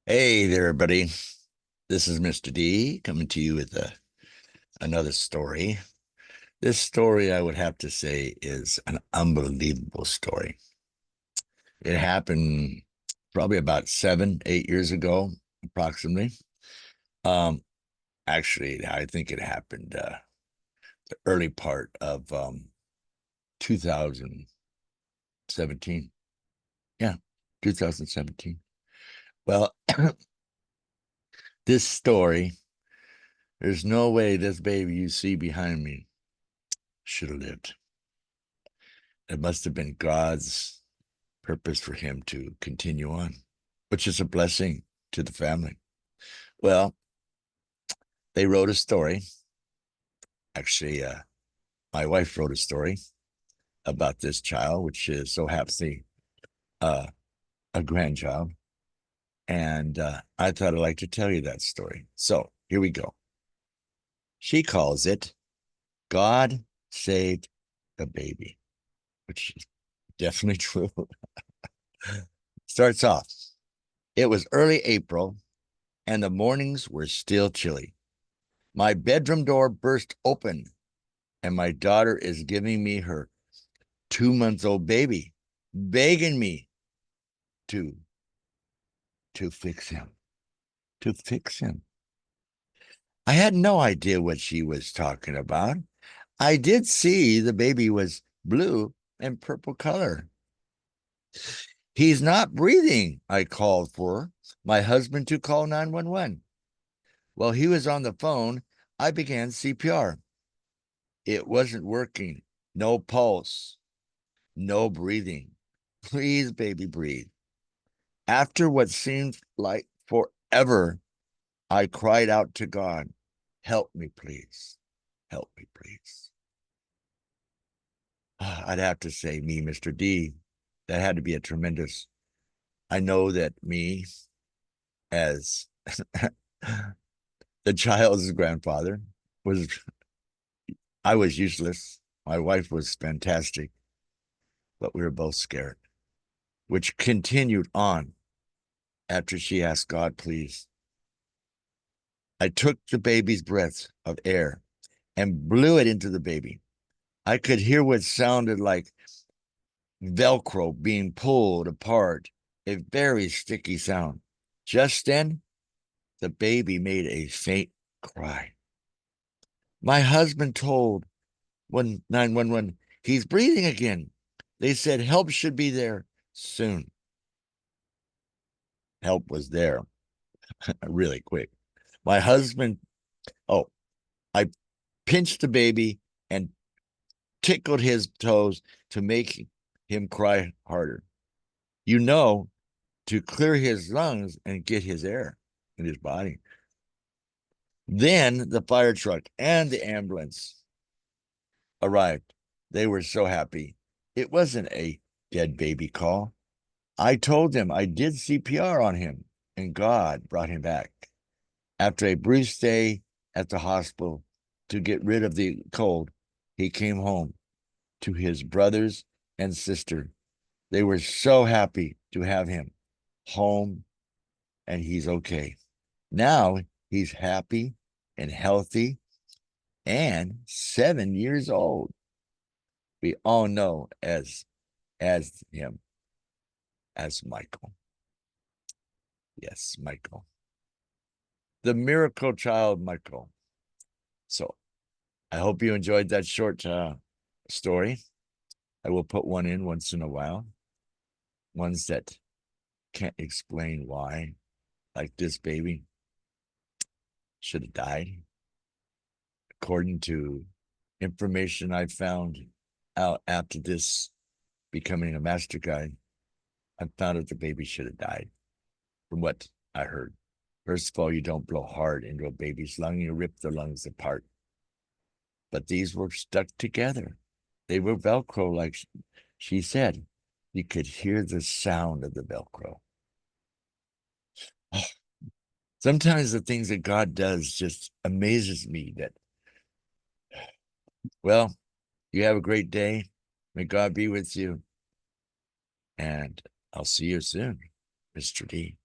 Hey there, everybody. This is Mr. D coming to you with another story. This story, I would have to say, is an unbelievable story. It happened probably about 7, 8 years ago, approximately. Um, Actually, I think it happened the early part of 2017. Yeah, 2017. Well, this story, there's no way this baby you see behind me should have lived. It must have been God's purpose for him to continue on, which is a blessing to the family. Well, they wrote a story. Actually, my wife wrote a story about this child, which is so happens to be uh, a grandchild. And I thought I'd like to tell you that story. So here we go. She calls it God Saved the Baby, which is definitely true. Starts off. It was early April, and the mornings were still chilly. My bedroom door burst open, and my daughter is giving me her 2 months old baby, begging me to to fix him, to fix him. I had no idea what she was talking about. I did see the baby was blue and purple color. He's not breathing, I called for my husband to call 911. While he was on the phone, I began CPR. It wasn't working. No pulse, no breathing. Please, baby, breathe. After what seemed like forever, I cried out to God, help me, please. Help me, please. I'd have to say, me, Mr. D, that had to be a tremendous. I know that me, as the child's grandfather, was I was useless. My wife was fantastic, but we were both scared, which continued on after she asked God, please. I took the baby's breath of air and blew it into the baby. I could hear what sounded like Velcro being pulled apart, a very sticky sound. Just then, the baby made a faint cry. My husband told 911, he's breathing again. They said help should be there soon. Help was there really quick. My husband, oh, I pinched the baby and tickled his toes to make him cry harder. You know, to clear his lungs and get his air in his body. Then the fire truck and the ambulance arrived. They were so happy. It wasn't a dead baby call. I told them I did CPR on him, and God brought him back. After a brief stay at the hospital to get rid of the cold, he came home to his brothers and sister. They were so happy to have him home, and he's okay. Now he's happy and healthy and 7 years old. We all know as him as Michael. Yes, Michael. The miracle child Michael. So I hope you enjoyed that short story. I will put one in once in a while, ones that can't explain why, like this baby should have died. According to information I found out after this becoming a master guide, I found out the baby should have died from what I heard. First of all, you don't blow hard into a baby's lung, you rip the lungs apart. But these were stuck together. They were Velcro, like she said. You could hear the sound of the Velcro. Sometimes the things that God does just amazes me that, well, you have a great day. May God be with you. And I'll see you soon, Mr. D.